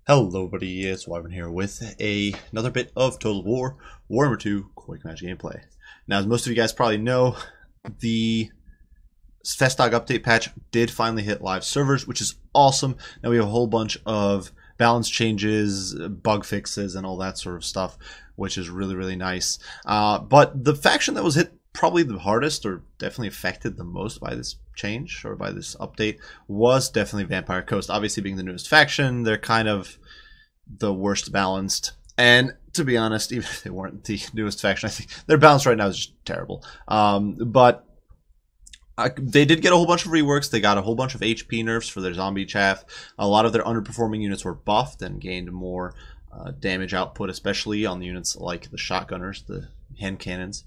Hello everybody, it's Wyvern here with another bit of Total War, Warhammer 2 Quick Match gameplay. Now, as most of you guys probably know, the Festog update patch did finally hit live servers, which is awesome. Now we have a whole bunch of balance changes, bug fixes, and all that sort of stuff, which is really nice. But the faction that was hit probably the hardest, or definitely affected the most by this change, or by this update, was definitely Vampire Coast. Obviously being the newest faction, they're kind of the worst balanced. And to be honest, even if they weren't the newest faction, I think their balance right now is just terrible. But they did get a whole bunch of reworks. They got a whole bunch of HP nerfs for their zombie chaff. A lot of their underperforming units were buffed and gained more damage output, especially on the units like the shotgunners, the hand cannons.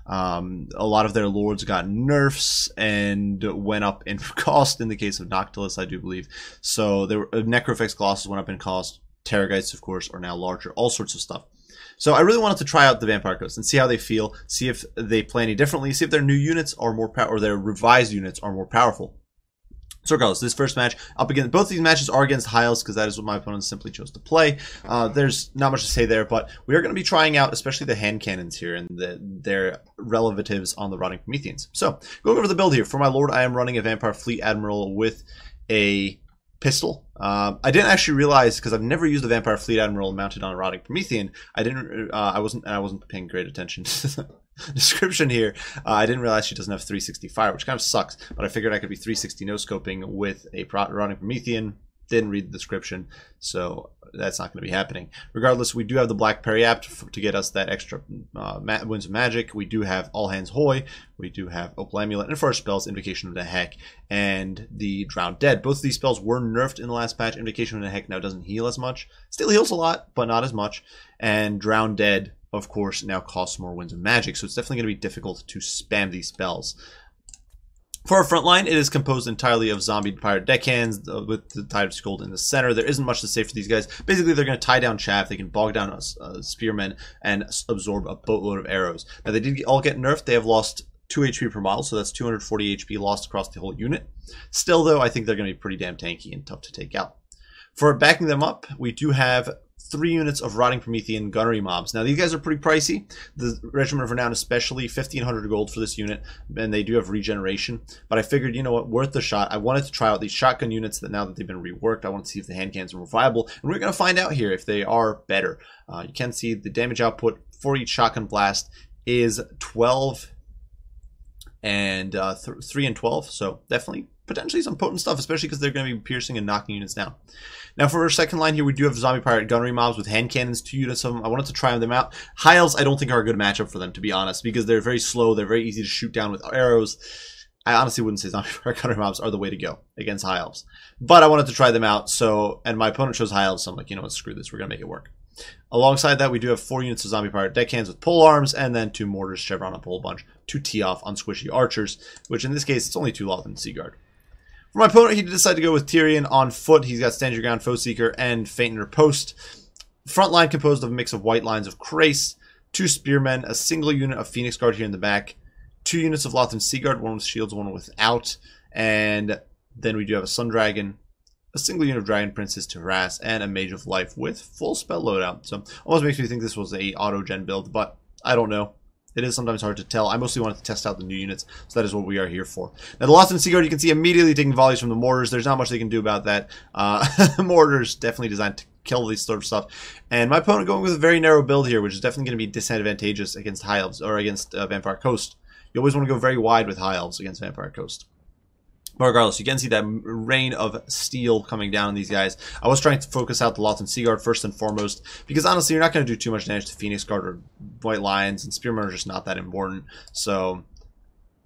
A lot of their lords got nerfs and went up in cost in the case of Noctilus, I do believe. So there were Necrofix Colossus went up in cost. Terrorgeists, of course, are now larger. All sorts of stuff. So I really wanted to try out the Vampire Coast and see how they feel, see if they play any differently, see if their new units are more powerful, or their revised units are more powerful. So regardless, this first match up against both these matches are against High Elves, because that is what my opponent simply chose to play. There's not much to say there, but we are going to be trying out especially the hand cannons here and their relatives on the Rotting Prometheans. So going over the build here, for my lord, I am running a Vampire Fleet Admiral with a pistol. I didn't actually realize, because I've never used a Vampire Fleet Admiral mounted on a Rotting Promethean. I wasn't paying great attention to the description here. I didn't realize she doesn't have 360 fire, which kind of sucks. But I figured I could be 360 no scoping with a Rotting Promethean. Didn't read the description, so that's not going to be happening. Regardless, we do have the Black Periapt to get us that extra Winds of Magic. We do have All Hands Hoy. We do have Opal Amulet, and for our spells, Invocation of the Heck and the Drowned Dead. Both of these spells were nerfed in the last patch. Invocation of the Heck now doesn't heal as much. Still heals a lot, but not as much. And Drowned Dead, of course, now costs more Winds of Magic, so it's definitely going to be difficult to spam these spells. For our front line, it is composed entirely of zombie pirate deckhands with the Tide of Scold in the center. There isn't much to say for these guys. Basically, they're going to tie down chaff. They can bog down spearmen and absorb a boatload of arrows. Now, they did all get nerfed. They have lost 2 HP per model, so that's 240 HP lost across the whole unit. Still, though, I think they're going to be pretty damn tanky and tough to take out. For backing them up, we do have 3 units of Rotting Promethean gunnery mobs. Now, these guys are pretty pricey. The Regiment of Renown especially, 1,500 gold for this unit, and they do have regeneration. But I figured, you know what, worth the shot. I wanted to try out these shotgun units that now that they've been reworked, I want to see if the hand cannons are more viable. And we're going to find out here if they are better. You can see the damage output for each shotgun blast is 12 and 3 and 12. So definitely potentially some potent stuff, especially because they're going to be piercing and knocking units down. Now for our second line here, we do have zombie pirate gunnery mobs with hand cannons, 2 units of them. I wanted to try them out. High Elves I don't think are a good matchup for them, to be honest, because they're very slow, they're very easy to shoot down with arrows. I honestly wouldn't say zombie pirate gunnery mobs are the way to go against High Elves. But I wanted to try them out, and my opponent chose High Elves, so I'm like, you know what, screw this, we're going to make it work. Alongside that, we do have 4 units of zombie pirate deckhands with pole arms, and then 2 mortars, chevron up a whole bunch, 2 tee-off on squishy archers, which in this case, it's only 2 Loth and Seaguard. For my opponent, he decided to go with Tyrion on foot. He's got Stand Your Ground, Foe Seeker, and Feint in Riposte. Front line composed of a mix of white lines of Krace, 2 Spearmen, a single unit of Phoenix Guard here in the back, 2 units of Loth and Seaguard, 1 with shields, 1 without, and then we do have a Sun Dragon, a single unit of Dragon Princes to harass, and a Mage of Life with full spell loadout. So almost makes me think this was a auto-gen build, but I don't know. It is sometimes hard to tell. I mostly wanted to test out the new units, so that is what we are here for. Now, the Lost and Seaguard, you can see immediately taking volleys from the mortars. There's not much they can do about that. Mortars definitely designed to kill these sort of stuff. And my opponent going with a very narrow build here, which is definitely going to be disadvantageous against High Elves, or against Vampire Coast. You always want to go very wide with High Elves against Vampire Coast. But regardless, you can see that rain of steel coming down on these guys. I was trying to focus out the Loth and Seaguard first and foremost, because honestly, you're not going to do too much damage to Phoenix Guard or White Lions, and Spearmen are just not that important. So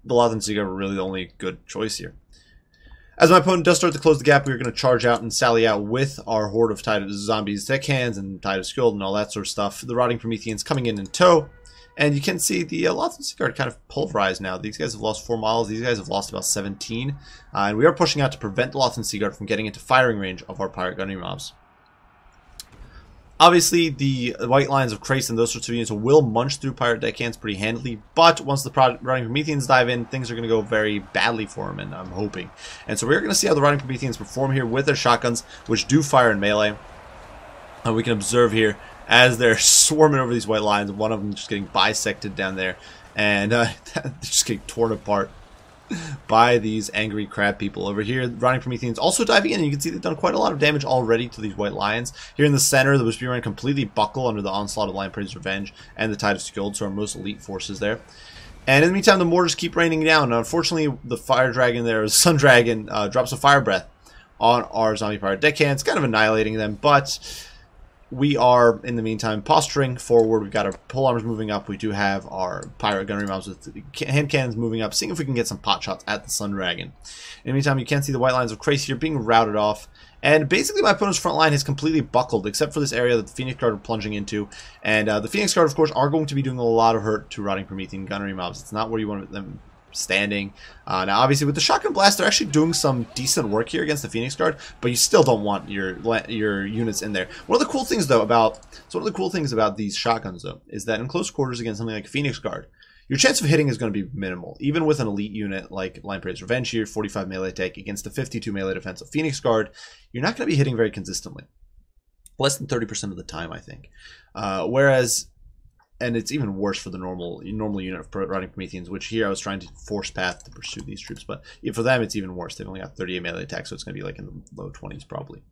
the Loth and Seaguard were really the only good choice here. As my opponent does start to close the gap, we're going to charge out and sally out with our horde of Tide of Zombies, deckhands, and Tide of Skuld, and all that sort of stuff. The Rotting Prometheans coming in tow. And you can see the Loth and Seaguard kind of pulverized now. These guys have lost 4 models. These guys have lost about 17. And we are pushing out to prevent the Loth and Seaguard from getting into firing range of our pirate gunnery mobs. Obviously, the white lines of Krace and those sorts of units will munch through pirate deckhands pretty handily, but once the Rotting Prometheans dive in, things are going to go very badly for them, and I'm hoping. And so we're going to see how the Rotting Prometheans perform here with their shotguns, which do fire in melee. we can observe here as they're swarming over these white lines. One of them just getting bisected down there, and just getting torn apart by these angry crab people. Over here, Riding Prometheans also diving in, and you can see they've done quite a lot of damage already to these white lions. Here in the center, the Spearmen completely buckle under the onslaught of Lion Prey's Revenge and the Tide of Skjold, so our most elite forces there. And in the meantime, the mortars keep raining down. Now, unfortunately, the Fire Dragon there, Sun Dragon, drops a Fire Breath on our Zombie Pirate deckhands, kind of annihilating them, but we are, in the meantime, posturing forward. We've got our pole armors moving up. We do have our pirate gunnery mobs with hand cannons moving up, seeing if we can get some pot shots at the Sun Dragon. In the meantime, you can see the white lines of Crazy here being routed off. And basically, my opponent's front line has completely buckled, except for this area that the Phoenix Guard are plunging into. And the Phoenix Guard, of course, are going to be doing a lot of hurt to Rotting Promethean gunnery mobs. It's not where you want them standing. Now, obviously, with the Shotgun Blast, they're actually doing some decent work here against the Phoenix Guard, but you still don't want your units in there. One of the cool things, though, about these shotguns, though, is that in close quarters against something like Phoenix Guard, your chance of hitting is going to be minimal. Even with an elite unit like Lion Prey's Revenge here, 45 melee attack against a 52 melee defense of Phoenix Guard, you're not going to be hitting very consistently. Less than 30% of the time, I think. Whereas, and it's even worse for the normal unit of Riding Prometheans, which here I was trying to force path to pursue these troops, but for them it's even worse. They've only got 38 melee attack, so it's going to be like in the low 20s probably.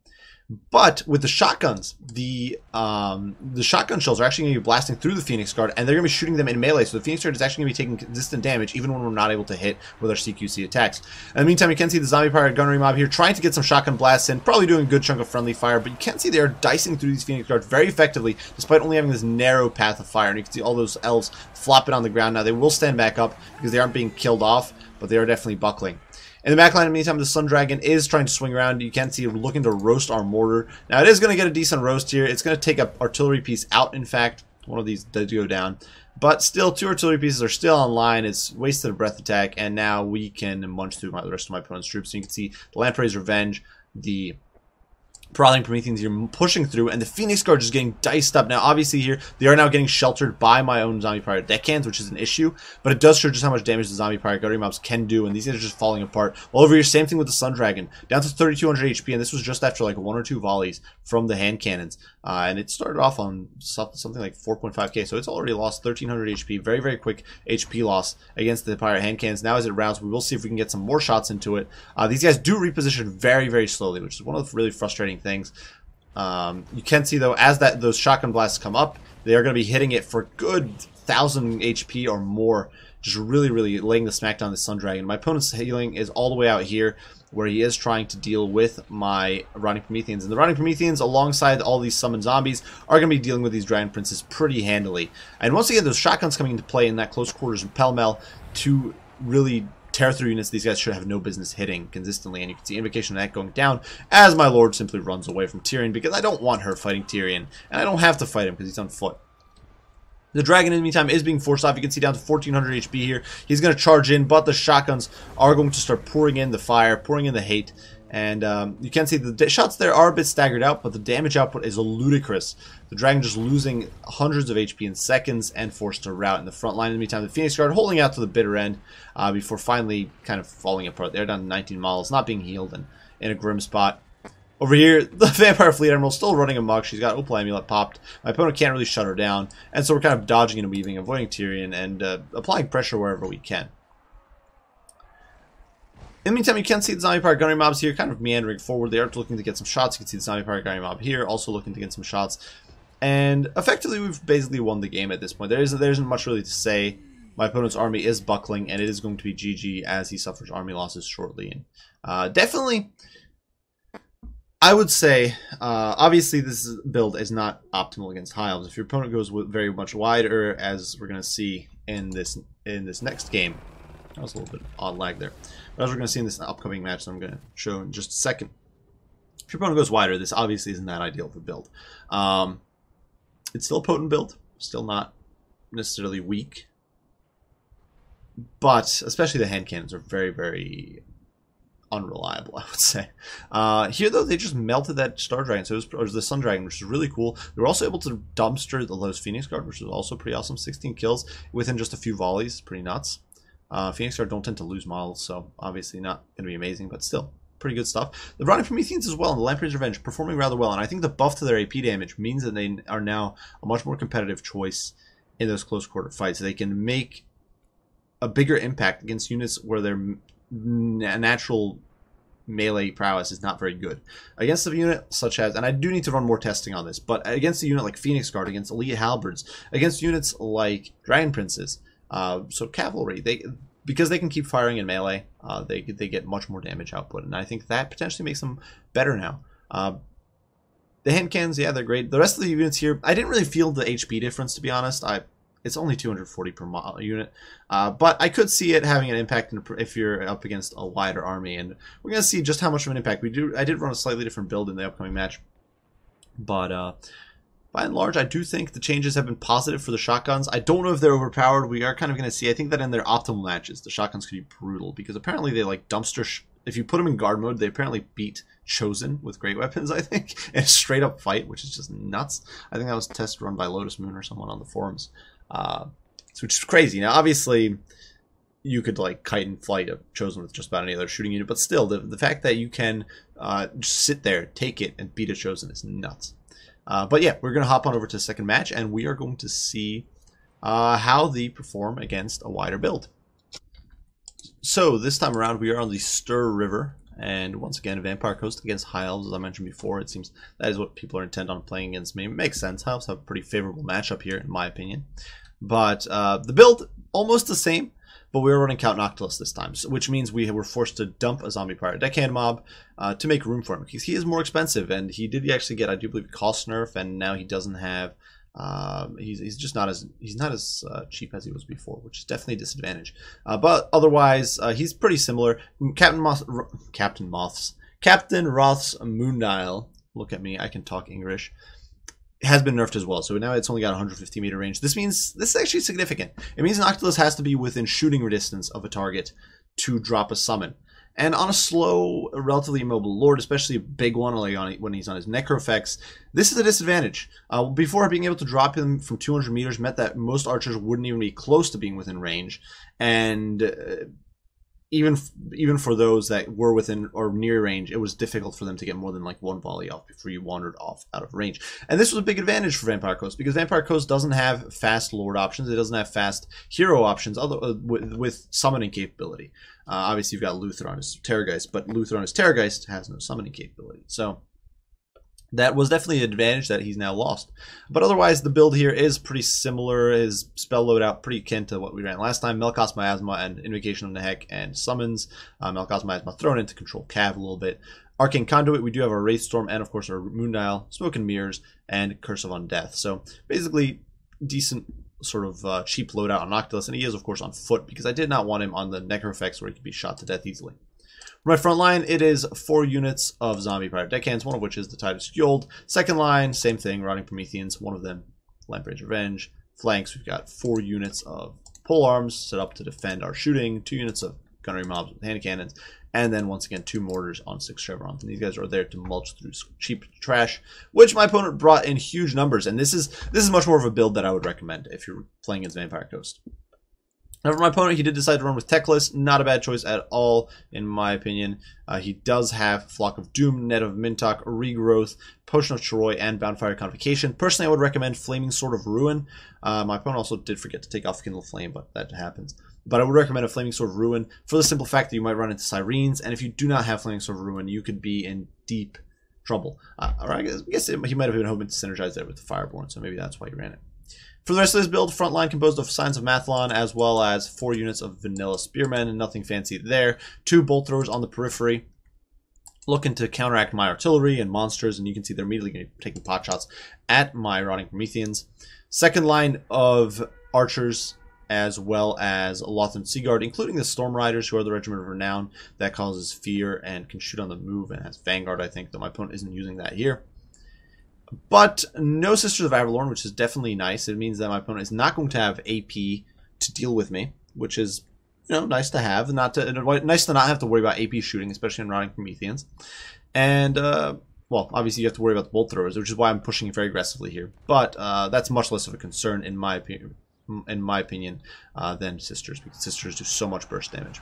But with the shotguns, the shotgun shells are actually going to be blasting through the Phoenix Guard, and they're going to be shooting them in melee. So the Phoenix Guard is actually going to be taking consistent damage, even when we're not able to hit with our CQC attacks. In the meantime, you can see the Zombie Pirate gunnery mob here trying to get some shotgun blasts in, probably doing a good chunk of friendly fire, but you can see they're dicing through these Phoenix Guards very effectively, despite only having this narrow path of fire. And you can see all those elves flopping on the ground. Now, they will stand back up because they aren't being killed off, but they are definitely buckling. In the backline, in the meantime, the Sun Dragon is trying to swing around. You can see looking to roast our mortar. Now, it is going to get a decent roast here. It's going to take an artillery piece out, in fact. One of these did go down. But still, 2 artillery pieces are still online. It's wasted a breath attack, and now we can munch through the rest of my opponent's troops. So you can see the Lion Prey's Revenge, the Rotting Prometheans here pushing through, and the Phoenix Guard just getting diced up. Now, obviously here, they are now getting sheltered by my own Zombie Pirate deckhands, which is an issue, but it does show just how much damage the Zombie Pirate gunnery mobs can do, and these guys are just falling apart. Well, over here, same thing with the Sun Dragon, down to 3,200 HP, and this was just after like 1 or 2 volleys from the hand cannons, and it started off on something like 4.5k, so it's already lost 1,300 HP, very, very quick HP loss against the Pirate hand cannons. Now as it rounds, we will see if we can get some more shots into it. These guys do reposition very, very slowly, which is one of the really frustrating things. You can see, though, as those shotgun blasts come up, they are going to be hitting it for good 1,000 HP or more, just really, really laying the smack down the Sun Dragon. My opponent's healing is all the way out here, where he is trying to deal with my Rotting Prometheans. And the Rotting Prometheans, alongside all these summoned zombies, are going to be dealing with these Dragon Princes pretty handily. And once again, those shotguns coming into play in that close quarters and pell-mell to really tear through units these guys should have no business hitting consistently. And you can see Invocation of that going down as my Lord simply runs away from Tyrion, because I don't want her fighting Tyrion, and I don't have to fight him because he's on foot. The dragon, in the meantime, is being forced off. You can see down to 1,400 HP here. He's going to charge in, but the shotguns are going to start pouring in the fire, pouring in the hate. And you can see the shots there are a bit staggered out, but the damage output is ludicrous. The dragon just losing hundreds of HP in seconds and forced to rout in the front line. In the meantime, the Phoenix Guard holding out to the bitter end before finally kind of falling apart. They're down to 19 models, not being healed, and in a grim spot. Over here, the Vampire Fleet Admiral still running amok. She's got Opal Amulet popped. My opponent can't really shut her down, and so we're kind of dodging and weaving, avoiding Tyrion, and applying pressure wherever we can. In the meantime, you can see the Zombie Pirate gunnery mobs here kind of meandering forward. They are looking to get some shots. You can see the Zombie Pirate gunnery mob here also looking to get some shots. And effectively, we've basically won the game at this point. There isn't much really to say. My opponent's army is buckling, and it is going to be GG as he suffers army losses shortly. And definitely, I would say, obviously this build is not optimal against High Elves. If your opponent goes very much wider, as we're going to see in this next game, that was a little bit odd lag there. But as we're going to see in this upcoming match that I'm going to show in just a second, if your opponent goes wider, this obviously isn't that ideal of a build. It's still a potent build, still not necessarily weak, but especially the hand cannons are very, very unreliable, I would say. Here, though, they just melted that Star Dragon, so it was the Sun Dragon, which is really cool. They were also able to dumpster the Lowe's Phoenix Guard, which was also pretty awesome. 16 kills within just a few volleys, pretty nuts. Phoenix Guard don't tend to lose models, so obviously not going to be amazing, but still pretty good stuff. The Rotting Prometheans as well, and the Lamprey's Revenge performing rather well, and I think the buff to their AP damage means that they are now a much more competitive choice in those close quarter fights. They can make a bigger impact against units where their natural melee prowess is not very good. Against a unit such as, and I do need to run more testing on this, but against a unit like Phoenix Guard, against Elite Halberds, against units like Dragon Princes, so Cavalry, because they can keep firing in melee, they get much more damage output, and I think that potentially makes them better now. The hand cannons, yeah, they're great. The rest of the units here, I didn't really feel the HP difference, to be honest. It's only 240 per unit, but I could see it having an impact if you're up against a wider army, and we're going to see just how much of an impact. I did run a slightly different build in the upcoming match, but by and large, I do think the changes have been positive for the shotguns. I don't know if they're overpowered. We are kind of going to see. I think that in their optimal matches, the shotguns could be brutal, because apparently they like dumpster. If you put them in guard mode, they apparently beat Chosen with great weapons, I think, in a straight up fight, which is just nuts. I think that was a test run by Lotus Moon or someone on the forums. Which is crazy. Now, obviously, you could like kite and flight a Chosen with just about any other shooting unit, but still, the fact that you can just sit there, take it, and beat a Chosen is nuts. But yeah, we're going to hop on over to the second match, and we are going to see how they perform against a wider build. So this time around, we are on the Stir River, and once again, Vampire Coast against High Elves, as I mentioned before. It seems that is what people are intent on playing against me. It makes sense. High Elves have a pretty favorable matchup here, in my opinion. But the build, almost the same, but we were running Count Noctilus this time, which means we were forced to dump a Zombie Pirate Deckhand mob to make room for him, because he is more expensive, and he did actually get, I do believe, cost nerf, and now he doesn't have... he's just not as cheap as he was before, which is definitely a disadvantage. But otherwise, he's pretty similar. Captain Roth's Moondial. Look at me, I can talk English. Has been nerfed as well, so now it's only got 150 meter range. This means this is actually significant. It means Noctilus has to be within shooting distance of a target to drop a summon. And on a slow, relatively immobile lord, especially a big one like when he's on his necro effects, this is a disadvantage. Before, being able to drop him from 200 meters meant that most archers wouldn't even be close to being within range. And even for those that were within or near range, it was difficult for them to get more than like one volley off before you wandered off out of range. And this was a big advantage for Vampire Coast, because Vampire Coast doesn't have fast lord options. It doesn't have fast hero options with summoning capability. Obviously, you've got Luther on his Terrorgeist, but Luther on his Terrorgeist has no summoning capability. So that was definitely an advantage that he's now lost. But otherwise, the build here is pretty similar. His spell loadout pretty akin to what we ran last time. Melkos Miasma and Invocation of Nehek and Summons. Melkos Miasma thrown in to control Cav a little bit. Arcane Conduit, we do have our Wraithstorm and, of course, our Moondial, Smoke and Mirrors, and Curse of Undeath. So basically, decent sort of cheap loadout on Noctilus. And he is, of course, on foot, because I did not want him on the Necro effects where he could be shot to death easily. My front line, it is 4 units of Zombie Pirate Deckhands, one of which is the Titus Skjold. Second line, same thing, Rotting Prometheans, one of them, Lamprey's Revenge. Flanks, we've got 4 units of pole arms set up to defend our shooting, 2 units of gunnery mobs with hand cannons, and then once again 2 mortars on 6 chevrons. And these guys are there to mulch through cheap trash, which my opponent brought in huge numbers. And this is much more of a build that I would recommend if you're playing against Vampire Coast. Now, for my opponent, he did decide to run with Teclis. Not a bad choice at all, in my opinion. He does have Flock of Doom, Net of Mintok, Regrowth, Potion of Troy, and Boundfire Convocation. Personally, I would recommend Flaming Sword of Ruin. My opponent also did forget to take off Kindle Flame, but that happens. But I would recommend a Flaming Sword of Ruin for the simple fact that you might run into Sirens, and if you do not have Flaming Sword of Ruin, you could be in deep trouble. Or I guess he might have been hoping to synergize there with the Fireborn, so maybe that's why he ran it. For the rest of this build, front line composed of Signs of Mathlon, as well as 4 units of Vanilla Spearmen, and nothing fancy there. 2 bolt throwers on the periphery, looking to counteract my artillery and monsters, and you can see they're immediately going to be taking pot shots at my Rotting Prometheans. Second line of archers, as well as Lothran Seaguard, including the Storm Riders, who are the Regiment of Renown, that causes fear and can shoot on the move, and has Vanguard, I think, though my opponent isn't using that here. But no Sisters of Avalorn, which is definitely nice. It means that my opponent is not going to have AP to deal with me, which is, you know, nice to have. Nice to not have to worry about AP shooting, especially in Rotting Prometheans. And, well, obviously you have to worry about the bolt throwers, which is why I'm pushing very aggressively here. But that's much less of a concern, in my opinion, than Sisters, because Sisters do so much burst damage.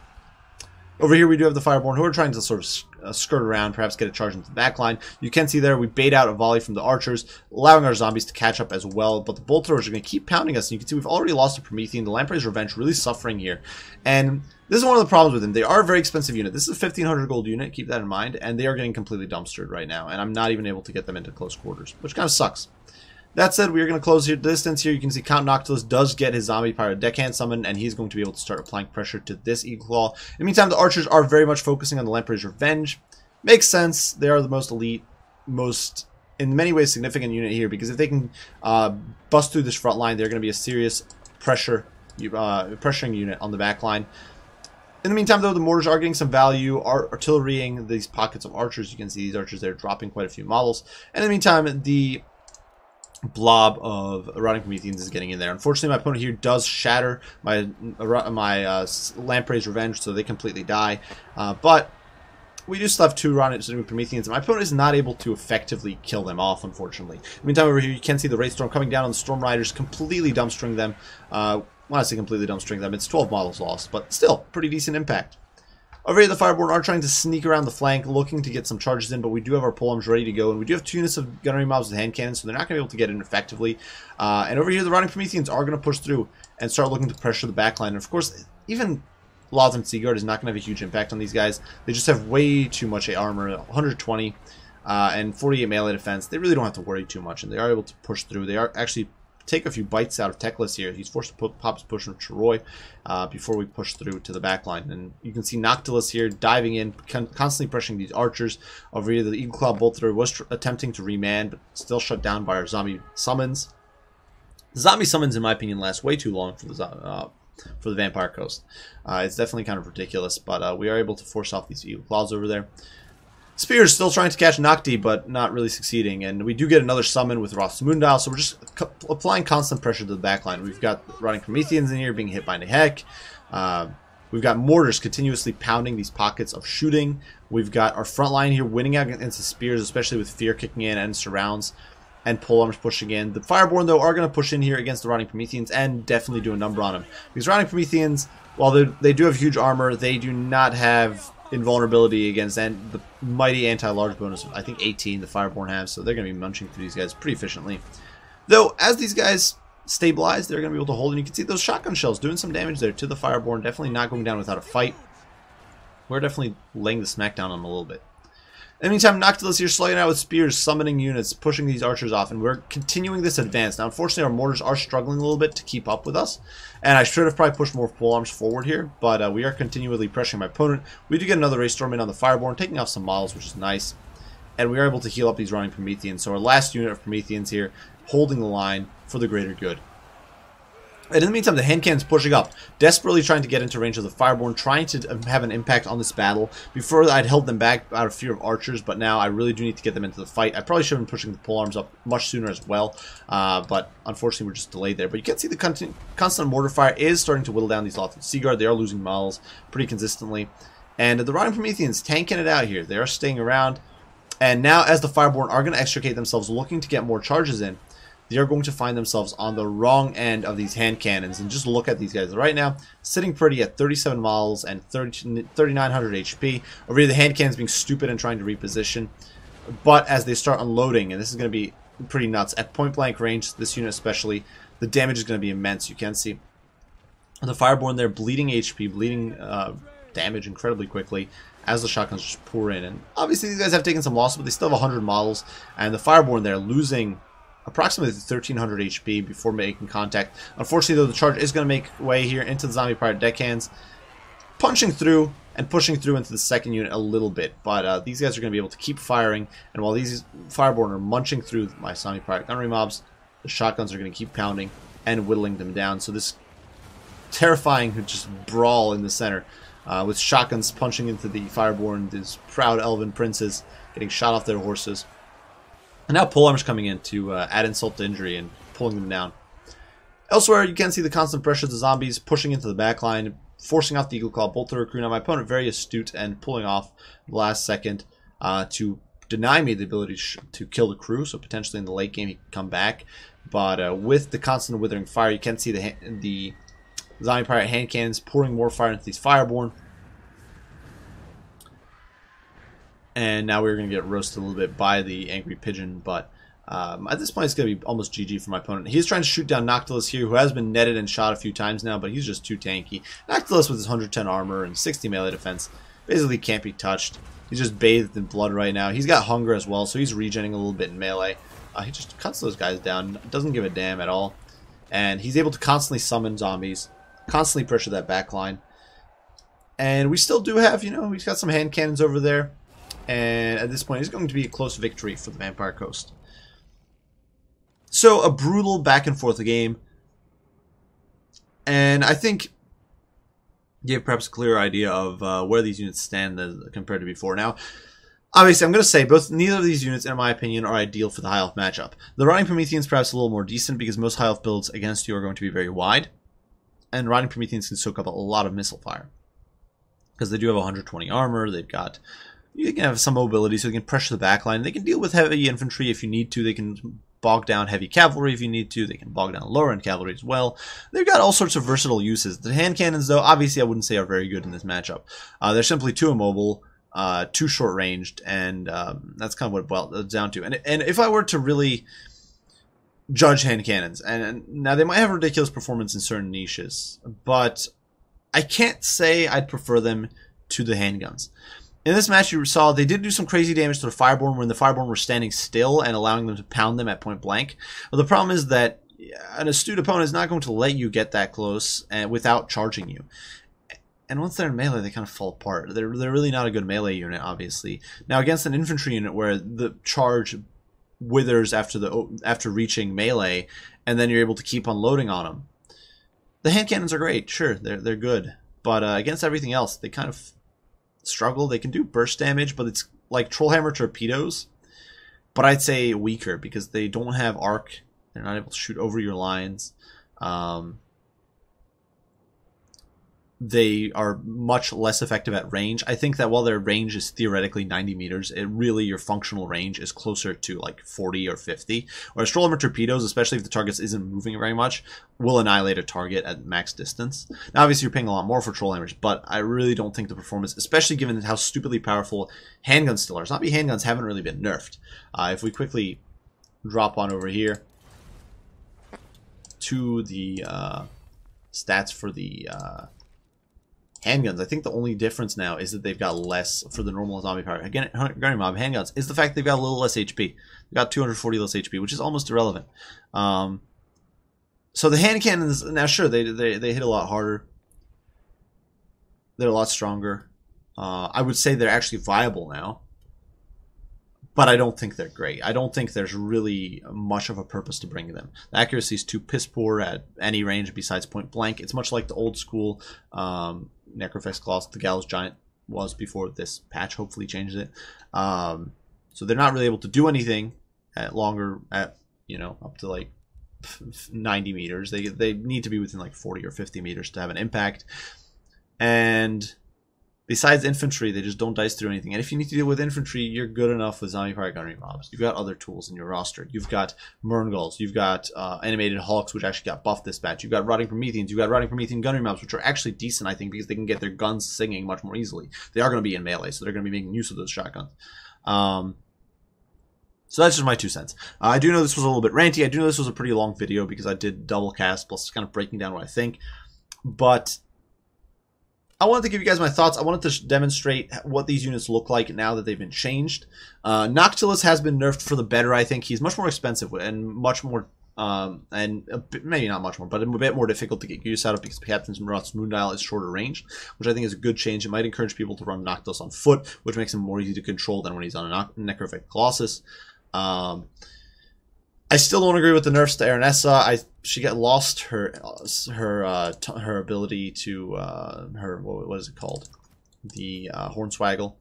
Over here we do have the Fireborn who are trying to sort of skirt around, perhaps get a charge into the back line. You can see there we bait out a volley from the archers, allowing our zombies to catch up as well. But the bolt throwers are going to keep pounding us. And you can see we've already lost a Promethean. The Lamprey's Revenge really suffering here. And this is one of the problems with them. They are a very expensive unit. This is a 1,500 gold unit, keep that in mind. And they are getting completely dumpstered right now. And I'm not even able to get them into close quarters, which kind of sucks. That said, we are going to close the distance here. You can see Count Noctilus does get his Zombie Pirate Deckhand summoned, and he's going to be able to start applying pressure to this Eagle Claw. In the meantime, the archers are very much focusing on the Lamprey's Revenge. Makes sense. They are the most elite, most, in many ways, significant unit here, because if they can bust through this front line, they're going to be a serious pressuring unit on the back line. In the meantime, though, the mortars are getting some value, artillerying these pockets of archers. You can see these archers there dropping quite a few models. And in the meantime, the blob of rotting Prometheans is getting in there. Unfortunately, my opponent here does shatter my Lamprey's Revenge, so they completely die. But we do still have 2 rotting Prometheans, and my opponent is not able to effectively kill them off, unfortunately. In the meantime, over here, you can see the Wraith Storm coming down on the Storm Riders, completely dumpstering them. When I say completely dumpstering them, it's 12 models lost, but still, pretty decent impact. Over here, the Fireborn are trying to sneak around the flank, looking to get some charges in, but we do have our polearms ready to go, and we do have 2 units of gunnery mobs with hand cannons, so they're not going to be able to get in effectively. And over here, the Rotting Prometheans are going to push through and start looking to pressure the backline. And of course, even Lothran Seaguard is not going to have a huge impact on these guys. They just have way too much armor, 120 and 48 melee defense. They really don't have to worry too much, and they are able to push through. They are actually take a few bites out of Teclis here. He's forced to pop his push from Chiroi before we push through to the back line. And you can see Noctilus here diving in, constantly pressuring these archers. Over here, the Eagle Claw Bolt Thrower was attempting to reman, but still shut down by our zombie summons. The zombie summons, in my opinion, last way too long for the Vampire Coast. It's definitely kind of ridiculous, but we are able to force off these Eagle Claws over there. Spear is still trying to catch Nocti, but not really succeeding. And we do get another summon with Roth's Moondial, so we're just applying constant pressure to the backline. We've got Rotting Prometheans in here being hit by Nehek. We've got mortars continuously pounding these pockets of shooting. We've got our front line here winning out against the spears, especially with Fear kicking in and surrounds. And polearms pushing in. The Fireborn, though, are going to push in here against the Rotting Prometheans and definitely do a number on them. Because Rotting Prometheans, while they do have huge armor, they do not have invulnerability against the mighty anti-large bonus of, I think, 18 the Fireborn have, so they're going to be munching through these guys pretty efficiently. Though, as these guys stabilize, they're going to be able to hold, and you can see those shotgun shells doing some damage there to the Fireborn, definitely not going down without a fight. We're definitely laying the smackdown on them a little bit. In the meantime, Noctilus here slugging out with spears, summoning units, pushing these archers off, and we're continuing this advance. Now, unfortunately, our mortars are struggling a little bit to keep up with us, and I should have probably pushed more polearms forward here, but we are continually pressuring my opponent. We do get another Wraith Storm in on the Fireborn, taking off some models, which is nice, and we are able to heal up these running Prometheans. So our last unit of Prometheans here, holding the line for the greater good. And in the meantime, the hand cannon's pushing up, desperately trying to get into range of the Fireborn, trying to have an impact on this battle. Before, I'd held them back out of fear of archers, but now I really do need to get them into the fight. I probably should have been pushing the polearms up much sooner as well, but unfortunately we're just delayed there. But you can see the constant mortar fire is starting to whittle down these Lothran Seaguard. They are losing models pretty consistently. And the Rotting Prometheans tanking it out here. They are staying around. And now, as the Fireborn are going to extricate themselves, looking to get more charges in, they are going to find themselves on the wrong end of these hand cannons. And just look at these guys right now, sitting pretty at 37 models and 3,900 HP. Over here, the hand cannons being stupid and trying to reposition. But as they start unloading, and this is going to be pretty nuts, at point blank range, this unit especially, the damage is going to be immense. You can see the Fireborn there bleeding HP, bleeding damage incredibly quickly as the shotguns just pour in. And obviously these guys have taken some losses, but they still have 100 models. And the Fireborn there losing approximately 1,300 HP before making contact. Unfortunately, though, the charge is going to make way here into the Zombie Pirate deckhands, punching through and pushing through into the second unit a little bit. But these guys are going to be able to keep firing, and while these Fireborn are munching through my Zombie Pirate gunnery mobs, the shotguns are going to keep pounding and whittling them down. So this terrifying just brawl in the center, with shotguns punching into the Fireborn, these proud elven princes getting shot off their horses. And now polearms coming in to add insult to injury and pulling them down. Elsewhere, you can see the constant pressure of the zombies pushing into the backline, forcing off the Eagle Claw Bolt Thrower crew. Now my opponent very astute and pulling off the last second to deny me the ability to kill the crew, so potentially in the late game he can come back. But with the constant withering fire, you can see the Zombie Pirate hand cannons pouring more fire into these Fireborn. And now we're going to get roasted a little bit by the Angry Pigeon, but at this point it's going to be almost GG for my opponent. He's trying to shoot down Noctilus here, who has been netted and shot a few times now, but he's just too tanky. Noctilus with his 110 armor and 60 melee defense basically can't be touched. He's just bathed in blood right now. He's got hunger as well, so he's regenerating a little bit in melee. He just cuts those guys down, doesn't give a damn at all. And he's able to constantly summon zombies, constantly pressure that back line. And we still do have, you know, he's got some hand cannons over there. And at this point, it's going to be a close victory for the Vampire Coast. So, a brutal back and forth game. And I think you have perhaps a clearer idea of where these units stand compared to before. Now, obviously, I'm going to say neither of these units, in my opinion, are ideal for the high elf matchup. The Rotting Prometheans perhaps a little more decent because most high elf builds against you are going to be very wide. And Rotting Prometheans can soak up a lot of missile fire. Because they do have 120 armor, they've got... You can have some mobility, so they can pressure the backline. They can deal with heavy infantry if you need to. They can bog down heavy cavalry if you need to. They can bog down lower-end cavalry as well. They've got all sorts of versatile uses. The hand cannons, though, obviously I wouldn't say are very good in this matchup. They're simply too immobile, too short-ranged, and that's kind of what it boils down to. And if I were to really judge hand cannons, and now they might have ridiculous performance in certain niches, but I can't say I'd prefer them to the handguns. In this match, you saw they did do some crazy damage to the Fireborn when the Fireborn were standing still and allowing them to pound them at point blank. But the problem is that an astute opponent is not going to let you get that close and without charging you. And once they're in melee, they kind of fall apart. They're really not a good melee unit, obviously. Now, against an infantry unit where the charge withers after reaching melee, and then you're able to keep unloading on them, the hand cannons are great. Sure, they're good, but against everything else, they kind of struggle. They can do burst damage, but it's like Trollhammer torpedoes, but I'd say weaker because they don't have arc. They're not able to shoot over your lines. They are much less effective at range. I think that while their range is theoretically 90 meters, your functional range is closer to like 40 or 50. Whereas Trollhammer torpedoes, especially if the target isn't moving very much, will annihilate a target at max distance. Now, obviously, you're paying a lot more for Trollhammers, but I really don't think the performance, especially given how stupidly powerful handguns still are. Zombie handguns haven't really been nerfed. If we quickly drop on over here to the stats for the handguns, I think the only difference now is that they've got less for the normal zombie power. Again, Gunnery Mob handguns is the fact they've got a little less HP. They've got 240 less HP, which is almost irrelevant. So the hand cannons, now sure, they hit a lot harder. They're a lot stronger. I would say they're actually viable now, but I don't think they're great. I don't think there's really much of a purpose to bring them. The accuracy is too piss poor at any range besides point blank. It's much like the old school Necrofex Colossus, the Gallows Giant was before this patch hopefully changes it. So they're not really able to do anything at up to like 90 meters. They need to be within like 40 or 50 meters to have an impact. And besides infantry, they just don't dice through anything. And if you need to deal with infantry, you're good enough with zombie pirate gunnery mobs. You've got other tools in your roster. You've got Murngulls. You've got animated Hulks, which actually got buffed this batch. You've got Rotting Prometheans. You've got Rotting Promethean gunnery mobs, which are actually decent, I think, because they can get their guns singing much more easily. They are going to be in melee, so they're going to be making use of those shotguns. So that's just my 2 cents. I do know this was a little bit ranty. I do know this was a pretty long video because I did double cast, plus kind of breaking down what I think. But I wanted to give you guys my thoughts. I wanted to demonstrate what these units look like now that they've been changed. Noctilus has been nerfed for the better, I think. He's much more expensive and much more, maybe not much more, but a bit more difficult to get use out of because Captain Murat's Moondial is shorter range, which I think is a good change. It might encourage people to run Noctilus on foot, which makes him more easy to control than when he's on a Necrofect Colossus. I still don't agree with the nerfs to Aranessa. She got lost her ability to what is it called, the Hornswaggle.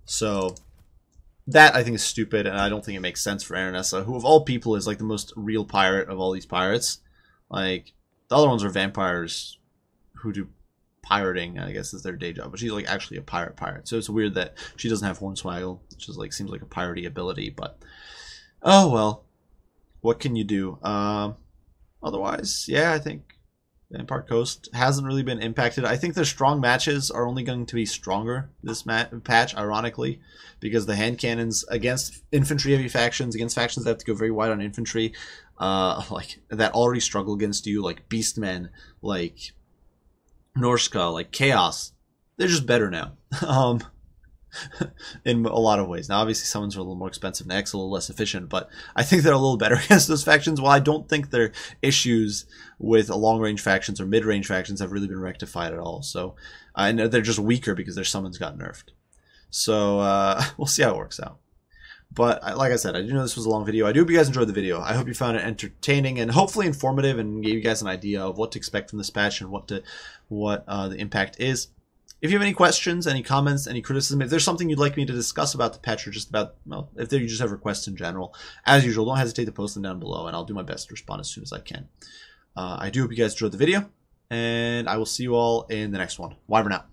So that I think is stupid, and I don't think it makes sense for Aranessa, who of all people is like the most real pirate of all these pirates. Like the other ones are vampires who do pirating, I guess, is their day job, but she's like actually a pirate. So it's weird that she doesn't have Hornswaggle, which is like seems like a piratey ability, but oh well. What can you do? Otherwise, yeah, I think Rampart Coast hasn't really been impacted. I think their strong matches are only going to be stronger this patch, ironically, because the hand cannons against infantry heavy factions, against factions that have to go very wide on infantry, like that already struggle against you, like Beastmen, like Norska, like Chaos, they're just better now. In a lot of ways. Now, obviously, summons are a little more expensive and X a little less efficient, but I think they're a little better against those factions. While I don't think their issues with long-range factions or mid-range factions have really been rectified at all. So, and they're just weaker because their summons got nerfed. So, we'll see how it works out. But like I said, I do know this was a long video. I do hope you guys enjoyed the video. I hope you found it entertaining and hopefully informative and gave you guys an idea of what to expect from this patch and what the impact is. If you have any questions, any comments, any criticism, if there's something you'd like me to discuss about the patch or just about, well, if you just have requests in general, as usual, don't hesitate to post them down below, and I'll do my best to respond as soon as I can. I do hope you guys enjoyed the video, and I will see you all in the next one. Wyvern out.